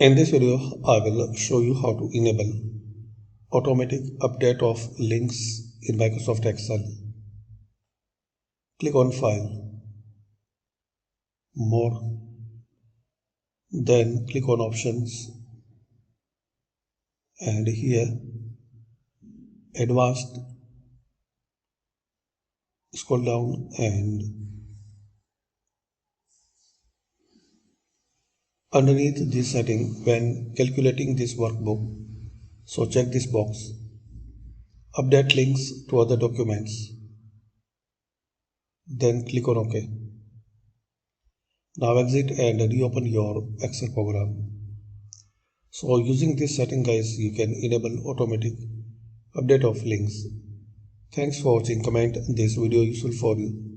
In this video, I will show you how to enable automatic update of links in Microsoft Excel. Click on File, More, then click on Options, and here Advanced. Scroll down and underneath this setting, when calculating this workbook, so check this box, update links to other documents, then click on OK. Now exit and reopen your Excel program. So using this setting, guys, you can enable automatic update of links. Thanks for watching. Comment this video useful for you.